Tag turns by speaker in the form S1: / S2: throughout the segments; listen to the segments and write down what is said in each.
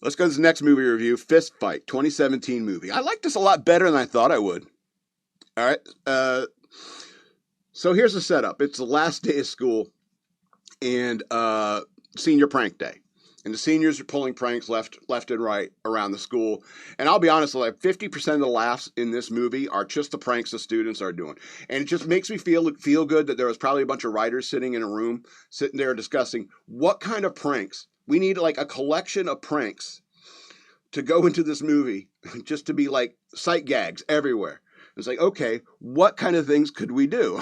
S1: Let's go to the next movie review, Fist Fight, 2017 movie. I like this a lot better than I thought I would. All right. So here's the setup. It's the last day of school and senior prank day. And the seniors are pulling pranks left and right around the school. And I'll be honest, like 50% of the laughs in this movie are just the pranks the students are doing. And it just makes me feel good that there was probably a bunch of writers sitting in a room, sitting there discussing what kind of pranks. We need like a collection of pranks to go into this movie just to be like sight gags everywhere. It's like, okay, what kind of things could we do?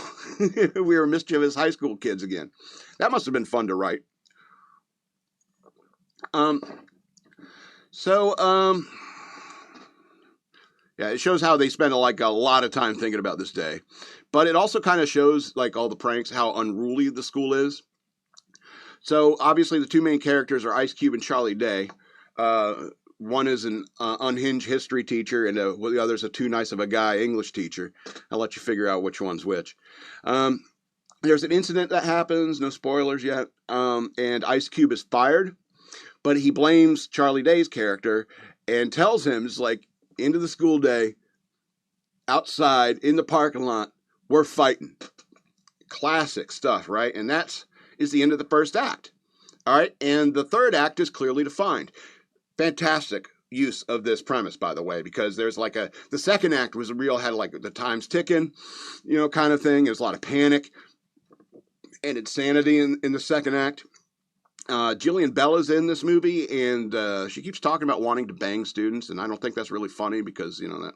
S1: We were mischievous high school kids again. That must have been fun to write. Yeah, it shows how they spend like a lot of time thinking about this day. But it also kind of shows like all the pranks, how unruly the school is. So obviously the two main characters are Ice Cube and Charlie Day. One is an unhinged history teacher, and the other's a too nice of a guy English teacher. I'll let you figure out which one's which. There's an incident that happens, no spoilers yet, and Ice Cube is fired, but he blames Charlie Day's character and tells him, it's like, end of the school day, outside, in the parking lot, we're fighting. Classic stuff, right? And that is the end of the first act. All right, and the third act is clearly defined. Fantastic use of this premise, by the way, because there's like the second act was had like the time's ticking, kind of thing. There's a lot of panic and insanity in the second act. Jillian Bell is in this movie, and she keeps talking about wanting to bang students, and I don't think that's really funny because, that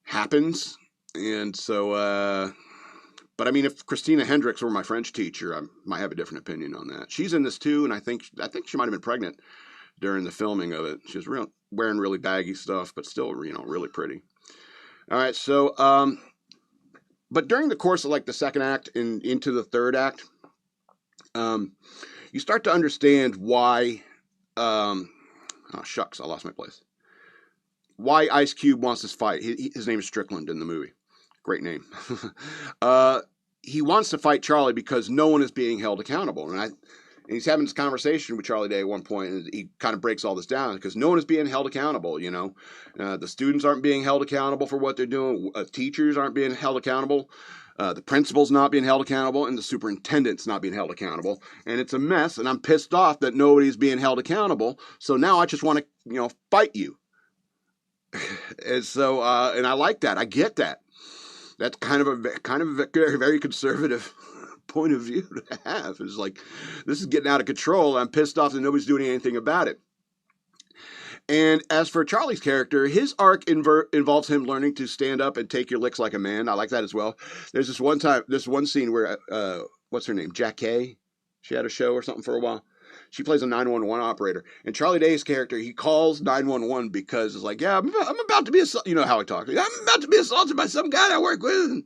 S1: happens. And so, but I mean, if Christina Hendricks were my French teacher, I might have a different opinion on that. She's in this too, and I think she might have been pregnant during the filming of it. She was wearing really baggy stuff, but still, really pretty. All right, so, but during the course of like the second act and into the third act, you start to understand why, oh shucks, I lost my place. Why Ice Cube wants this fight. His name is Strickland in the movie. Great name. He wants to fight Charlie because no one is being held accountable. And he's having this conversation with Charlie Day at one point, and he kind of breaks all this down because no one is being held accountable, The students aren't being held accountable for what they're doing. Teachers aren't being held accountable. The principal's not being held accountable, and the superintendent's not being held accountable. And it's a mess, and I'm pissed off that nobody's being held accountable. So now I just want to, fight you. And so, and I like that. I get that. That's kind of a very, very conservative point of view to have. It's like, this is getting out of control. I'm pissed off that nobody's doing anything about it. And as for Charlie's character, his arc involves him learning to stand up and take your licks like a man. I like that as well. There's this one scene where, what's her name? Jackie? She had a show or something for a while. She plays a 911 operator. And Charlie Day's character, he calls 911 because it's like, yeah, I'm about to be assaulted. You know how he talks. I'm about to be assaulted by some guy I work with.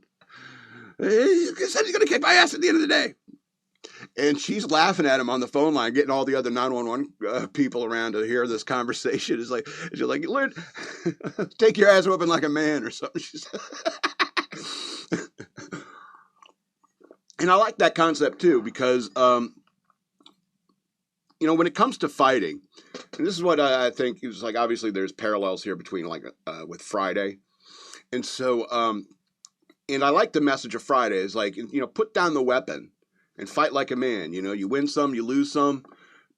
S1: He said he's going to kick my ass at the end of the day. And she's laughing at him on the phone line, getting all the other 911 people around to hear this conversation. She's like, learn, take your ass whooping like a man or something. And I like that concept too, because, when it comes to fighting, and this is what I think is like, obviously there's parallels here between like with Friday. And so, and I like the message of Friday is like, put down the weapon and fight like a man. You win some, you lose some,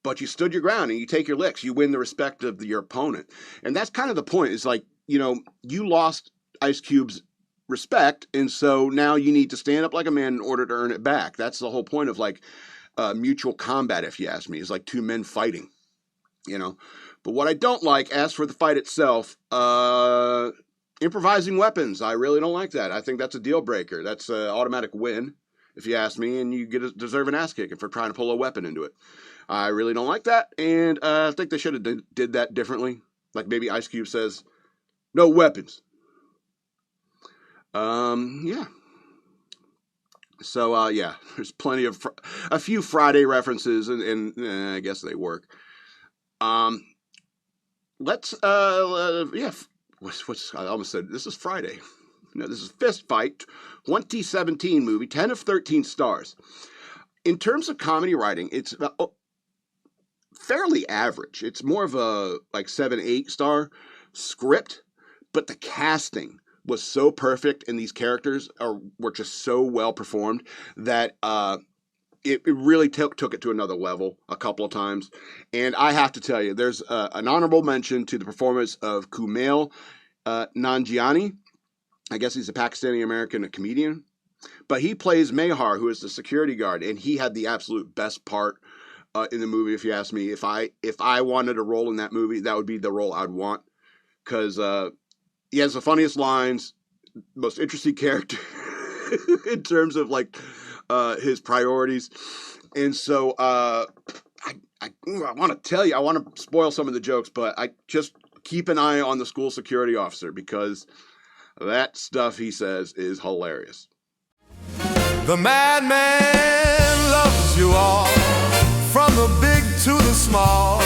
S1: but you stood your ground and you take your licks. You win the respect of your opponent. And that's kind of the point. It's like, you lost Ice Cube's respect, and so now you need to stand up like a man in order to earn it back. That's the whole point of like mutual combat, if you ask me. It's like two men fighting, But what I don't like, as for the fight itself, improvising weapons, I really don't like that. I think that's a deal breaker. That's an automatic win, if you ask me, and you deserve an ass kicking for trying to pull a weapon into it. I really don't like that, and I think they should have did that differently. Like maybe Ice Cube says, no weapons. Yeah. So, yeah, there's plenty of, a few Friday references, and I guess they work. Let's, yeah, I almost said, this is Friday. No, this is Fist Fight, 2017 movie, 10 of 13 stars. In terms of comedy writing, it's fairly average. It's more of a like 7-8 star script, but the casting was so perfect, and these characters were just so well performed that it really took it to another level a couple of times. And I have to tell you, there's an honorable mention to the performance of Kumail Nanjiani. I guess he's a Pakistani-American comedian. But he plays Mehar, who is the security guard, and he had the absolute best part in the movie, if you ask me. If I wanted a role in that movie, that would be the role I'd want, because he has the funniest lines, most interesting character in terms of like his priorities. And so I want to tell you, I want to spoil some of the jokes, but I just keep an eye on the school security officer, because that stuff he says is hilarious.
S2: The madman loves you all, from the big to the small.